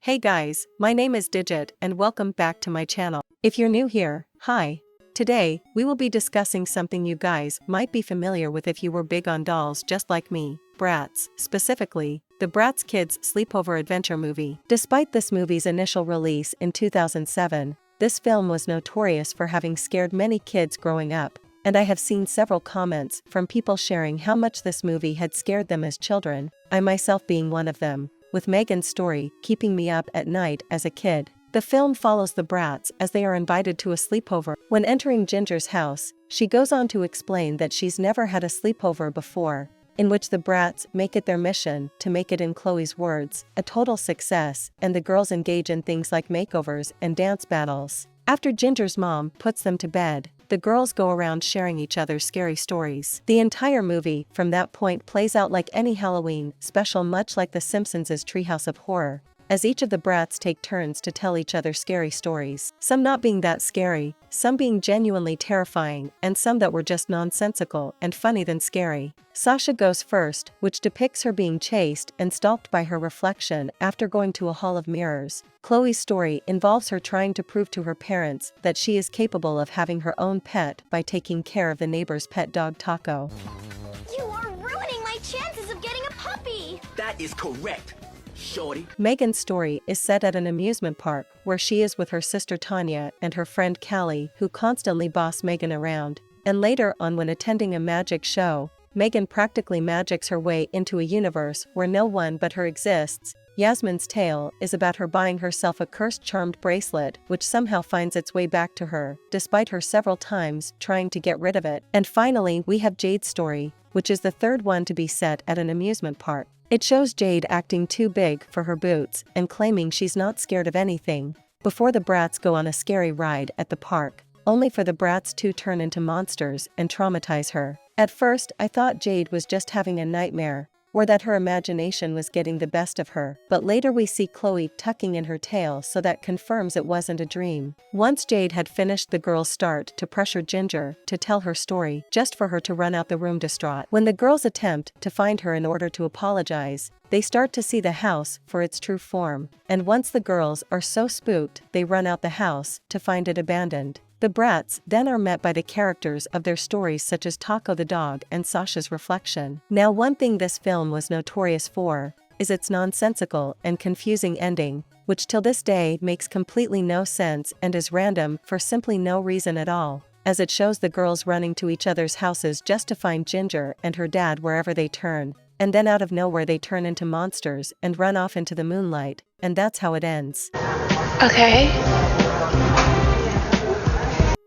Hey guys, my name is Digit and welcome back to my channel. If you're new here, hi. Today, we will be discussing something you guys might be familiar with if you were big on dolls just like me, Bratz, specifically, the Bratz Kidz Sleepover Adventure movie. Despite this movie's initial release in 2007, this film was notorious for having scared many kids growing up, and I have seen several comments from people sharing how much this movie had scared them as children, I myself being one of them, with Megan's story keeping me up at night as a kid. The film follows the Bratz as they are invited to a sleepover. When entering Ginger's house, she goes on to explain that she's never had a sleepover before, in which the Bratz make it their mission to make it, in Chloe's words, a total success, and the girls engage in things like makeovers and dance battles. After Ginger's mom puts them to bed, the girls go around sharing each other's scary stories. The entire movie, from that point, plays out like any Halloween special, much like The Simpsons' Treehouse of Horror, as each of the Bratz take turns to tell each other scary stories. Some not being that scary, some being genuinely terrifying, and some that were just nonsensical and funny than scary. Sasha goes first, which depicts her being chased and stalked by her reflection after going to a hall of mirrors. Chloe's story involves her trying to prove to her parents that she is capable of having her own pet by taking care of the neighbor's pet dog Taco. You are ruining my chances of getting a puppy! That is correct, shorty. Megan's story is set at an amusement park where she is with her sister Tanya and her friend Callie, who constantly boss Megan around. And later on, when attending a magic show, Megan practically magics her way into a universe where no one but her exists. Yasmin's tale is about her buying herself a cursed charmed bracelet which somehow finds its way back to her, despite her several times trying to get rid of it. And finally, we have Jade's story, which is the third one to be set at an amusement park. It shows Jade acting too big for her boots and claiming she's not scared of anything, before the Bratz go on a scary ride at the park, only for the Bratz to turn into monsters and traumatize her. At first, I thought Jade was just having a nightmare, or that her imagination was getting the best of her, but later we see Chloe tucking in her tail, so that confirms it wasn't a dream. Once Jade had finished, the girls start to pressure Ginger to tell her story, just for her to run out the room distraught. When the girls attempt to find her in order to apologize, they start to see the house for its true form, and once the girls are so spooked, they run out the house to find it abandoned. The Bratz then are met by the characters of their stories, such as Taco the dog and Sasha's reflection. Now, one thing this film was notorious for is its nonsensical and confusing ending, which till this day makes completely no sense and is random for simply no reason at all, as it shows the girls running to each other's houses just to find Ginger and her dad wherever they turn, and then out of nowhere they turn into monsters and run off into the moonlight, and that's how it ends. Okay.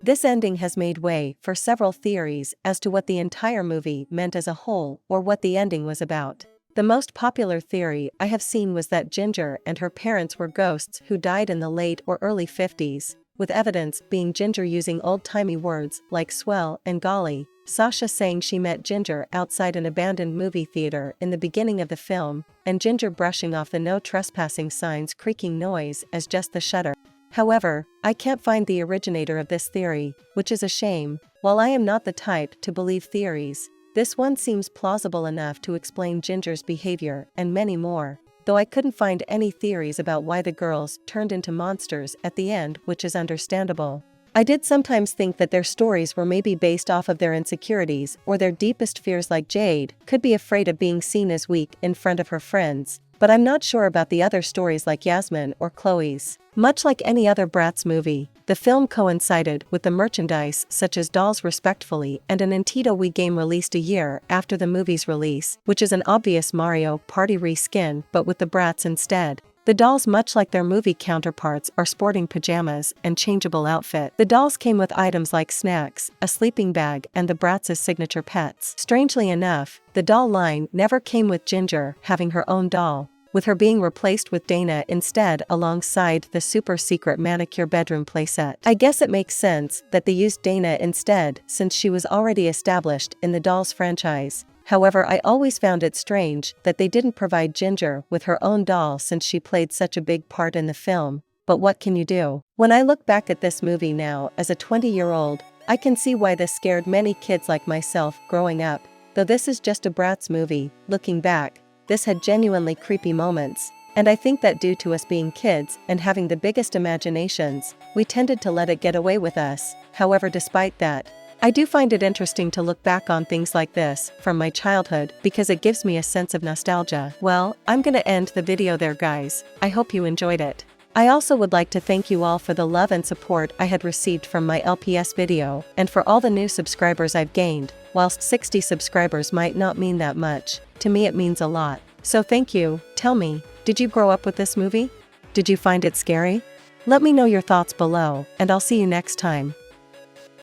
This ending has made way for several theories as to what the entire movie meant as a whole, or what the ending was about. The most popular theory I have seen was that Ginger and her parents were ghosts who died in the late or early 50s, with evidence being Ginger using old-timey words like swell and golly, Sasha saying she met Ginger outside an abandoned movie theater in the beginning of the film, and Ginger brushing off the no trespassing signs creaking noise as just the shutter. However, I can't find the originator of this theory, which is a shame. While I am not the type to believe theories, this one seems plausible enough to explain Ginger's behavior and many more, though I couldn't find any theories about why the girls turned into monsters at the end, which is understandable. I did sometimes think that their stories were maybe based off of their insecurities or their deepest fears, like Jade could be afraid of being seen as weak in front of her friends, but I'm not sure about the other stories like Yasmin or Chloe's. Much like any other Bratz movie, the film coincided with the merchandise such as dolls respectfully and a Nintendo Wii game released a year after the movie's release, which is an obvious Mario Party reskin but with the Bratz instead. The dolls, much like their movie counterparts, are sporting pajamas and changeable outfit. The dolls came with items like snacks, a sleeping bag, and the Bratz's signature pets. Strangely enough, the doll line never came with Ginger having her own doll, with her being replaced with Dana instead alongside the super secret manicure bedroom playset. I guess it makes sense that they used Dana instead since she was already established in the Dolls franchise. However, I always found it strange that they didn't provide Ginger with her own doll since she played such a big part in the film, but what can you do? When I look back at this movie now as a 20-year-old, I can see why this scared many kids like myself growing up. Though this is just a Bratz movie, looking back, this had genuinely creepy moments, And I think that due to us being kids and having the biggest imaginations, we tended to let it get away with us. However, despite that, I do find it interesting to look back on things like this from my childhood because it gives me a sense of nostalgia. Well, I'm gonna end the video there, guys. I hope you enjoyed it. I also would like to thank you all for the love and support I had received from my LPS video and for all the new subscribers I've gained. Whilst 60 subscribers might not mean that much, to me it means a lot. So thank you. Tell me, did you grow up with this movie? Did you find it scary? Let me know your thoughts below, and I'll see you next time.